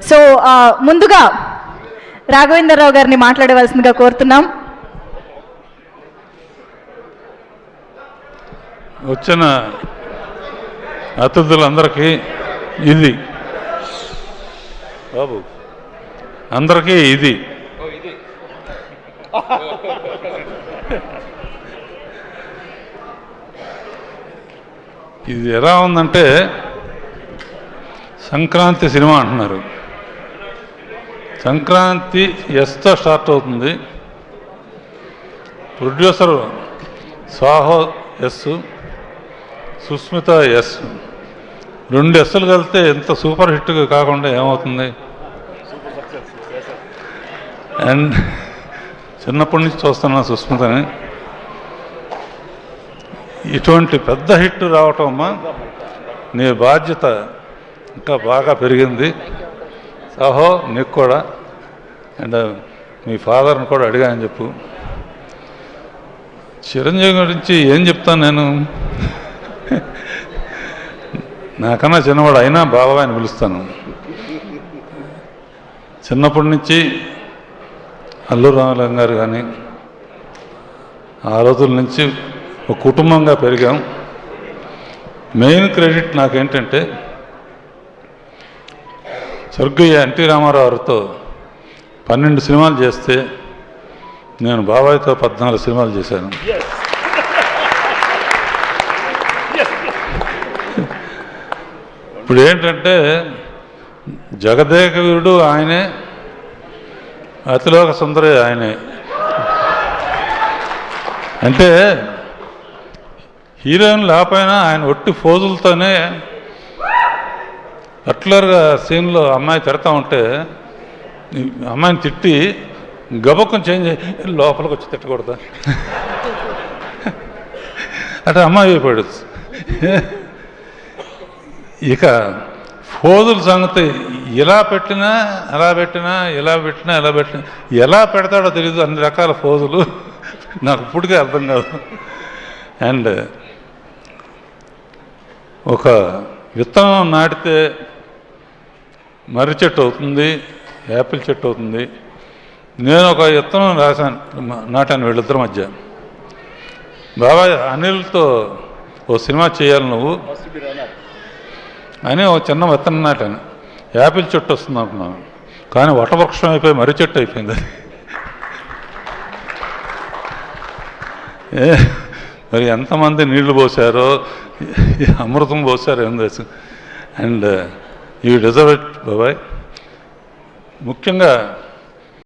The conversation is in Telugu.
సో ముందుగా రాఘవేంద్రరావు గారిని మాట్లాడవలసిందిగా కోరుతున్నాం. వచ్చిన అతిథులందరికీ ఇది బాబు అందరికీ ఇది ఇది ఎలా ఉందంటే సంక్రాంతి సినిమా అంటున్నారు. సంక్రాంతి ఎస్తో స్టార్ట్ అవుతుంది. Producer Sahu S, Sushmita S, 2 ఎస్సులు కలిస్తే ఎంత సూపర్ హిట్ కాకుండా ఏమవుతుంది? అండ్ చిన్నప్పటి నుంచి చూస్తున్నా సుస్మితని. ఇటువంటి పెద్ద హిట్ రావటం అమ్మా నీ బాధ్యత ఇంకా బాగా పెరిగింది. సాహో నీకు కూడా, అండ్ మీ ఫాదర్ని కూడా అడిగాను చెప్పు. చిరంజీవి గురించి ఏం చెప్తాను నేను, నాకన్నా చిన్నవాడు అయినా బాబాయ్ అని పిలుస్తాను. చిన్నప్పటి నుంచి అల్లు రామలింగ గారు కానీ ఆ రోజుల నుంచి ఒక కుటుంబంగా పెరిగాం. మెయిన్ క్రెడిట్ నాకేంటంటే స్వర్గీయ ఎన్టీ రామారావు గారితో 12 సినిమాలు చేస్తే నేను బాబాయ్తో 14 సినిమాలు చేశాను. ఇప్పుడు ఏంటంటే జగదేక వీరుడు ఆయనే, అతిలోక సుందరి ఆయనే. అంటే హీరోయిన్ లేకపోయినా ఆయన ఒట్టి ఫోజులతోనే పర్టికులర్గా సీన్లో అమ్మాయి తిడతా ఉంటే అమ్మాయిని తిట్టి గబక్కం చేంజ్ లోపలికి వచ్చి తిట్టకూడదా అంటే అమ్మాయి అయిపోయాడు. ఇక ఫోజుల సంగతి ఇలా పెట్టినా అలా పెట్టినా, ఇలా పెట్టినా ఇలా పెట్టినా, ఎలా పెడతాడో తెలీదు. అన్ని రకాల ఫోజులు నాకు ఇప్పటికే అర్థం కాదు. అండ్ ఒక విత్తనం నాటితే మర్రి చెట్టు అవుతుంది, యాపిల్ చెట్టు అవుతుంది. నేను ఒక విత్తనం నాటాను వీళ్ళిద్దరి మధ్య. బాబాయ్ అనిల్తో ఓ సినిమా చేయాలి నువ్వు అని ఒక చిన్న విత్తనం నాటాను. యాపిల్ చెట్టు వస్తుంది అనుకున్నాను, కానీ వటవృక్షం అయిపోయి మర్రి చెట్టు అయిపోయింది. మరి ఎంతమంది నీళ్లు పోసారో, అమృతం పోసారో ఏం తెలుసు. అండ్ యూ డిజర్వ్ ఇట్ బాబాయ్. ముఖ్యంగా